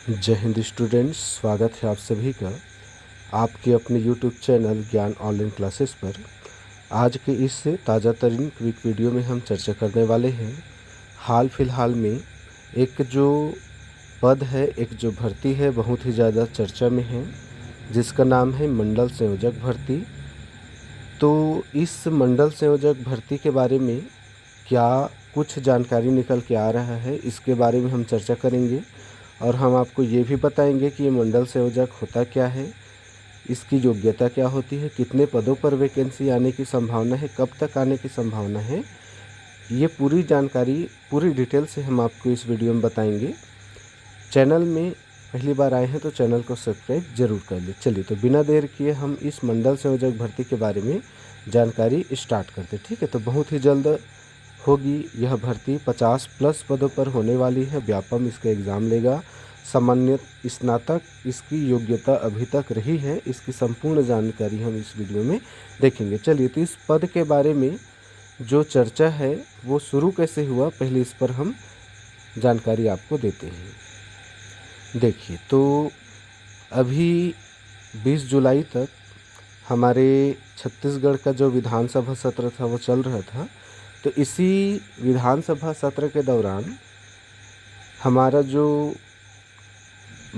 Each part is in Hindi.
जय हिंद स्टूडेंट्स, स्वागत है आप सभी का आपके अपने यूट्यूब चैनल ज्ञान ऑनलाइन क्लासेस पर। आज के इस ताज़ा तरीन क्विक वीडियो में हम चर्चा करने वाले हैं हाल फिलहाल में एक जो पद है, एक जो भर्ती है बहुत ही ज़्यादा चर्चा में है, जिसका नाम है मंडल संयोजक भर्ती। तो इस मंडल संयोजक भर्ती के बारे में क्या कुछ जानकारी निकल के आ रहा है, इसके बारे में हम चर्चा करेंगे और हम आपको ये भी बताएंगे कि ये मंडल संयोजक होता क्या है, इसकी योग्यता क्या होती है, कितने पदों पर वैकेंसी आने की संभावना है, कब तक आने की संभावना है। ये पूरी जानकारी पूरी डिटेल से हम आपको इस वीडियो में बताएंगे। चैनल में पहली बार आए हैं तो चैनल को सब्सक्राइब जरूर कर ले। चलिए तो बिना देर किए हम इस मंडल संयोजक भर्ती के बारे में जानकारी स्टार्ट करते। ठीक है, तो बहुत ही जल्द होगी यह भर्ती। 50+ पदों पर होने वाली है। व्यापम इसका एग्ज़ाम लेगा। सामान्य स्नातक इसकी योग्यता अभी तक रही है। इसकी संपूर्ण जानकारी हम इस वीडियो में देखेंगे। चलिए तो इस पद के बारे में जो चर्चा है वो शुरू कैसे हुआ, पहले इस पर हम जानकारी आपको देते हैं। देखिए, तो अभी 20 जुलाई तक हमारे छत्तीसगढ़ का जो विधानसभा सत्र था वो चल रहा था। तो इसी विधानसभा सत्र के दौरान हमारा जो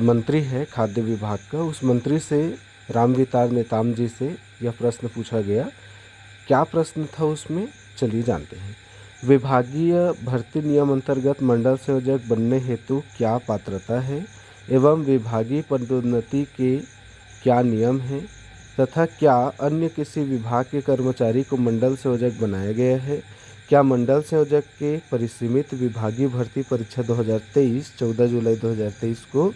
मंत्री है खाद्य विभाग का, उस मंत्री से रामविचार नेताम जी से यह प्रश्न पूछा गया। क्या प्रश्न था उसमें, चलिए जानते हैं। विभागीय भर्ती नियम अंतर्गत मंडल संयोजक बनने हेतु क्या पात्रता है एवं विभागीय पदोन्नति के क्या नियम हैं तथा क्या अन्य किसी विभाग के कर्मचारी को मंडल संयोजक बनाया गया है। क्या मंडल संयोजक के परिसीमित विभागीय भर्ती परीक्षा 2023 14 जुलाई 2023 को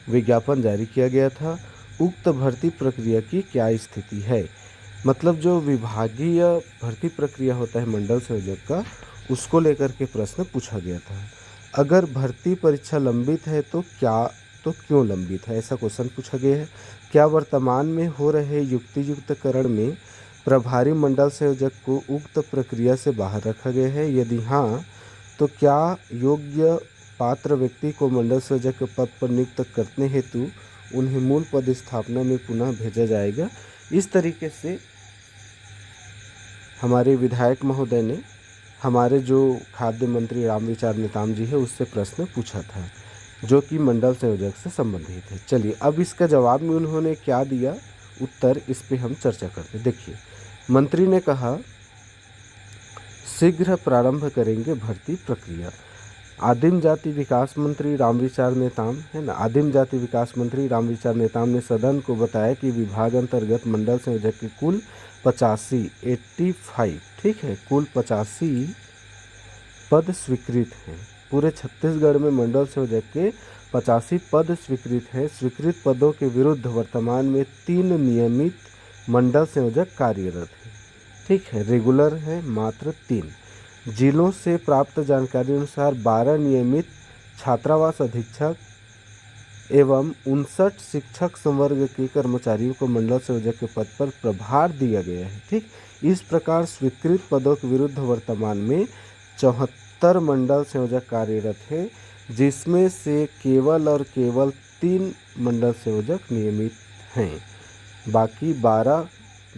विज्ञापन जारी किया गया था। उक्त भर्ती प्रक्रिया की क्या स्थिति है। मतलब जो विभागीय भर्ती प्रक्रिया होता है मंडल संयोजक का, उसको लेकर के प्रश्न पूछा गया था। अगर भर्ती परीक्षा लंबित है तो क्यों लंबित है, ऐसा क्वेश्चन पूछा गया है। क्या वर्तमान में हो रहे युक्तियुक्तकरण में प्रभारी मंडल संयोजक को उक्त प्रक्रिया से बाहर रखा गया है। यदि हाँ, तो क्या योग्य पात्र व्यक्ति को मंडल संयोजक के पद पर नियुक्त करने हेतु उन्हें मूल पद स्थापना में पुनः भेजा जाएगा। इस तरीके से हमारे विधायक महोदय ने हमारे जो खाद्य मंत्री रामविचार नेताम जी है उससे प्रश्न पूछा था, जो कि मंडल संयोजक से संबंधित है। चलिए अब इसका जवाब में उन्होंने क्या दिया, उत्तर, इस पे हम चर्चा करते। देखिए, मंत्री ने कहा शीघ्र प्रारंभ करेंगे भर्ती प्रक्रिया। आदिम जाति विकास मंत्री रामविचार नेताम है ना, आदिम जाति विकास मंत्री रामविचार नेताम ने सदन को बताया कि विभाग अंतर्गत मंडल संयोजक के कुल 85 ठीक है, कुल 85 पद स्वीकृत हैं। पूरे छत्तीसगढ़ में मंडल संयोजक के 85 पद स्वीकृत हैं। स्वीकृत पदों के विरुद्ध वर्तमान में 3 नियमित मंडल संयोजक कार्यरत हैं। ठीक है, रेगुलर है मात्र 3। जिलों से प्राप्त जानकारी अनुसार 12 नियमित छात्रावास अधीक्षक एवं 59 शिक्षक संवर्ग के कर्मचारियों को मंडल संयोजक के पद पर प्रभार दिया गया है। ठीक, इस प्रकार स्वीकृत पदों के विरुद्ध वर्तमान में 74 मंडल संयोजक कार्यरत है, जिसमें से केवल और केवल 3 मंडल संयोजक नियमित हैं। बाकी 12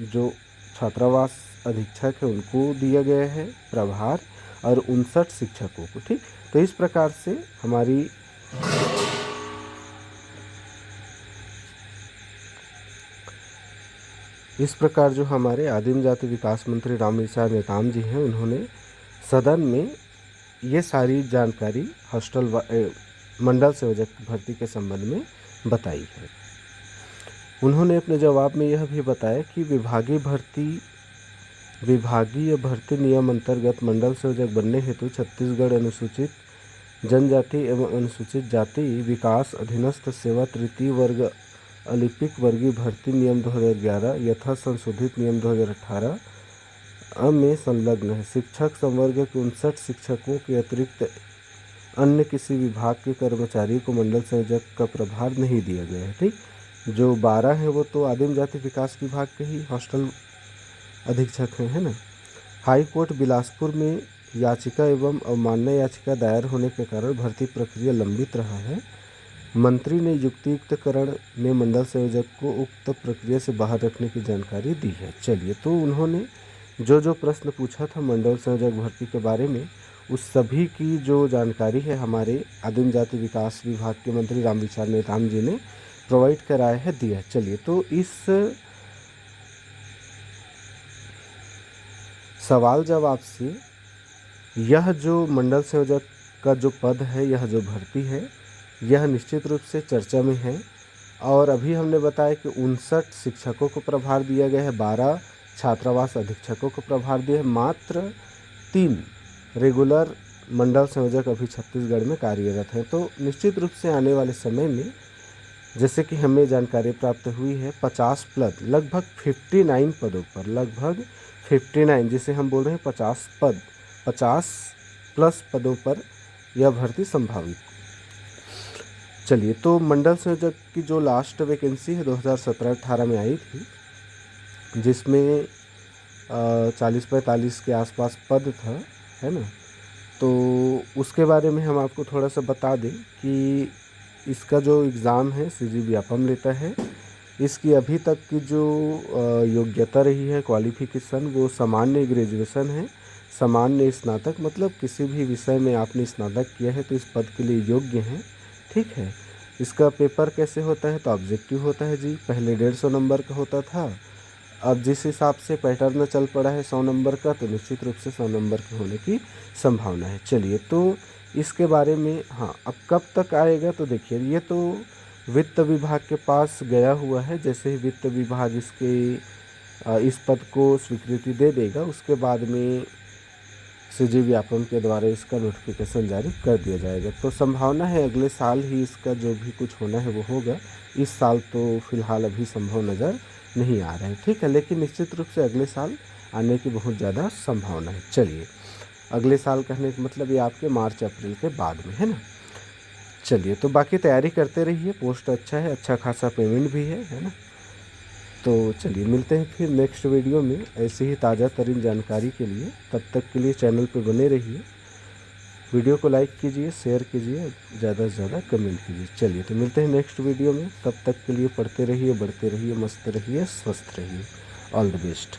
जो छात्रावास अधीक्षक है उनको दिया गया है प्रभार और 59 शिक्षकों को। ठीक, तो इस प्रकार से जो हमारे आदिम जाति विकास मंत्री रामविचार नेताम जी हैं, उन्होंने सदन में ये सारी जानकारी मंडल संयोजक भर्ती के संबंध में बताई है। उन्होंने अपने जवाब में यह भी बताया कि विभागीय भर्ती नियम अंतर्गत मंडल संयोजक बनने हेतु छत्तीसगढ़ अनुसूचित जनजाति एवं अनुसूचित जाति विकास अधीनस्थ सेवा तृतीय वर्ग अलिपिक वर्गीय भर्ती नियम 2011 यथा संशोधित नियम 2018 में संलग्न है। शिक्षक संवर्ग के 59 शिक्षकों के अतिरिक्त अन्य किसी विभाग के कर्मचारी को मंडल संयोजक का प्रभार नहीं दिया गया है। ठीक, जो 12 हैं वो तो आदिम जाति विकास विभाग के ही हॉस्टल अधीक्षक हैं, है ना। हाई कोर्ट बिलासपुर में याचिका एवं अवमानना याचिका दायर होने के कारण भर्ती प्रक्रिया लंबित रहा है। मंत्री ने युक्तियुक्तकरण में मंडल संयोजक को उक्त प्रक्रिया से बाहर रखने की जानकारी दी है। चलिए, तो उन्होंने जो जो प्रश्न पूछा था मंडल संयोजक भर्ती के बारे में, उस सभी की जो जानकारी है हमारे आदिम जाति विकास विभाग के मंत्री रामविचार नेताम जी ने प्रोवाइड कराया है, दिया है। चलिए, तो इस सवाल जवाब से यह जो मंडल संयोजक का जो पद है, यह जो भर्ती है, यह निश्चित रूप से चर्चा में है। और अभी हमने बताया कि 59 शिक्षकों को प्रभार दिया गया है, 12 छात्रावास अधीक्षकों को प्रभार दिया है, मात्र 3 रेगुलर मंडल संयोजक अभी छत्तीसगढ़ में कार्यरत हैं। तो निश्चित रूप से आने वाले समय में, जैसे कि हमें जानकारी प्राप्त हुई है, 50 प्लस लगभग 59 पदों पर, लगभग 59, जिसे हम बोल रहे हैं 50 पद, 50 प्लस पदों पर यह भर्ती संभावित। चलिए, तो मंडल संयोजक की जो लास्ट वैकेंसी है 2017-18 में आई थी, जिसमें 40-45 के आसपास पद था, है ना। तो उसके बारे में हम आपको थोड़ा सा बता दें कि इसका जो एग्ज़ाम है सीजी व्यापम लेता है। इसकी अभी तक की जो योग्यता रही है, क्वालिफ़िकेशन, वो सामान्य ग्रेजुएशन है, सामान्य स्नातक, मतलब किसी भी विषय में आपने स्नातक किया है तो इस पद के लिए योग्य हैं, ठीक है। इसका पेपर कैसे होता है, तो ऑब्जेक्टिव होता है जी। पहले 150 नंबर का होता था, अब जिस हिसाब से पैटर्न चल पड़ा है 100 नंबर का, तो निश्चित रूप से 100 नंबर के होने की संभावना है। चलिए, तो इसके बारे में, हाँ, अब कब तक आएगा, तो देखिए, ये तो वित्त विभाग के पास गया हुआ है। जैसे ही वित्त विभाग इस पद को स्वीकृति दे देगा, उसके बाद में सीजी व्यापम के द्वारा इसका नोटिफिकेशन जारी कर दिया जाएगा। तो संभावना है अगले साल ही इसका जो भी कुछ होना है वो होगा। इस साल तो फिलहाल अभी संभव नज़र नहीं आ रहा है, ठीक है, लेकिन निश्चित रूप से अगले साल आने की बहुत ज़्यादा संभावना है। चलिए, अगले साल कहने का मतलब ये आपके मार्च अप्रैल के बाद में, है ना। चलिए, तो बाकी तैयारी करते रहिए, पोस्ट अच्छा है, अच्छा खासा पेमेंट भी है ना। तो चलिए, मिलते हैं फिर नेक्स्ट वीडियो में ऐसे ही ताज़ा तरीन जानकारी के लिए। तब तक के लिए चैनल पर बने रहिए, वीडियो को लाइक कीजिए, शेयर कीजिए, ज़्यादा से ज़्यादा कमेंट कीजिए। चलिए, तो मिलते हैं नेक्स्ट वीडियो में। तब तक के लिए पढ़ते रहिए, बढ़ते रहिए, मस्त रहिए, स्वस्थ रहिए। All the best.